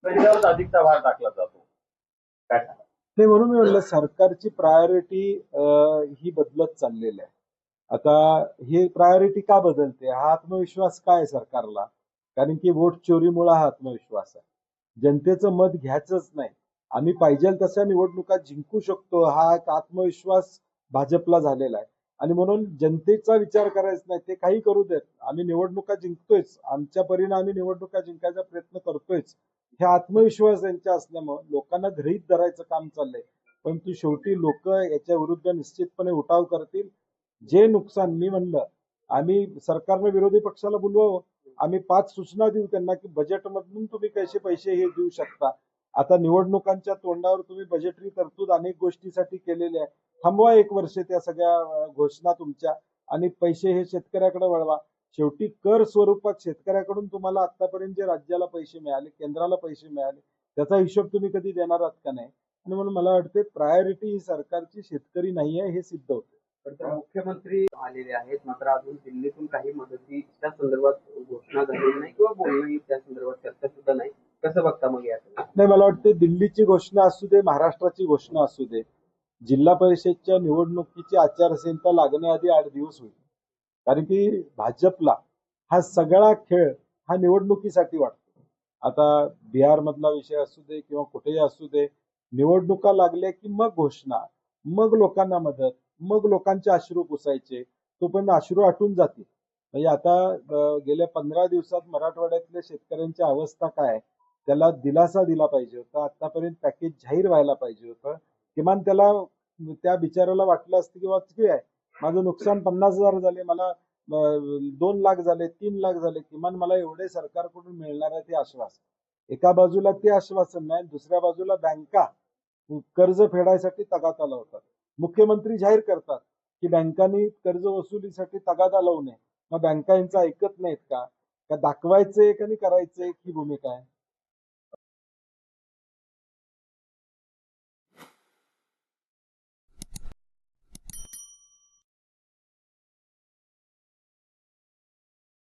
त्यांच्यावर अधिकचा भार टाकला जातो. काय सांगा? नाही, म्हणून मी म्हणलं सरकारची प्रायोरिटी ही बदलत चाललेली आहे. आता ही प्रायोरिटी का बदलते? हा आत्मविश्वास काय आहे सरकारला? कारण की वोट चोरीमुळे हा आत्मविश्वास आहे. जनतेचं मत घ्यायचंच नाही, आम्ही पाहिजे तशा निवडणुका जिंकू शकतो, हा एक आत्मविश्वास भाजपला झालेला आहे. आणि म्हणून जनतेचा विचार करायचा नाही, ते काही करू देत, आम्ही निवडणुका जिंकतोयच, आमच्या परीने आम्ही निवडणुका जिंकायचा प्रयत्न करतोयच, हे आत्मविश्वास यांच्या असल्यामुळे लोकांना गृहीत धरायचं काम चाललंय. परंतु शेवटी लोक याच्या विरुद्ध निश्चितपणे उठाव करतील. जे नुकसान मी म्हणलं, आम्ही सरकारने विरोधी पक्षाला बोलवावं, आम्ही 5 सूचना देऊ त्यांना की बजेटमधून तुम्ही कसे पैसे हे देऊ शकता. आता निवडणुकांच्या तोंडावर तुम्ही बजेटरी तरतूद अनेक गोष्टीसाठी केलेली आहे, थांबवा 1 वर्ष त्या सगळ्या घोषणा तुमच्या आणि पैसे हे शेतकऱ्याकडे वळवा. शेवटी कर स्वरूपात शेतकऱ्याकडून तुम्हाला आतापर्यंत जे राज्याला पैसे मिळाले, केंद्राला पैसे मिळाले, त्याचा हिशोब तुम्ही कधी देणार आहात का नाही? आणि म्हणून मला वाटते प्रायोरिटी ही सरकारची शेतकरी नाही आहे हे सिद्ध होते. तर मुख्यमंत्री आलेले आहेत, मात्र अजून दिल्लीतून काही मदतीच्या संदर्भात घोषणा झालेली नाही किंवा बोलणंही त्या संदर्भात चर्चा सुद्धा नाही. कसं बघता मग यात? नाही, मला वाटते दिल्लीची घोषणा असू दे, महाराष्ट्राची घोषणा असू दे, जिल्हा परिषदच्या निवडणुकीची आचारसंहिता लागण्याआधी 8 दिवस होईल. कारण की भाजपला हा सगळा खेळ हा निवडणुकीसाठी वाटतो. आता बिहार मधला विषय असू दे किंवा कुठेही असू दे, निवडणुका लागल्या की मग घोषणा, मग लोकांना मदत, मग लोकांचे अश्रू पुसायचे, तोपर्यंत अश्रू आटून जातील. म्हणजे आता गेल्या 15 दिवसात मराठवाड्यातल्या शेतकऱ्यांची अवस्था काय, त्याला दिलासा दिला पाहिजे होता, आतापर्यंत पॅकेज जाहीर व्हायला पाहिजे होतं. किमान त्याला त्या बिचाराला वाटलं असतं की वाचकी आहे, माझं नुकसान 50,000 झाले, मला 2 लाख झाले, 3 लाख झाले, किमान मला एवढे सरकारकडून मिळणार आहे ते आश्वासन. एका बाजूला ते आश्वासन नाही, दुसऱ्या बाजूला बँका कर्ज फेडायसाठी तगादा होतात. मुख्यमंत्री जाहीर करतात की बँकांनी कर्ज वसुलीसाठी तगादा लावू नये. मग बँका यांचं ऐकत नाहीत का? दाखवायचंय का करायचंय ही भूमिका आहे.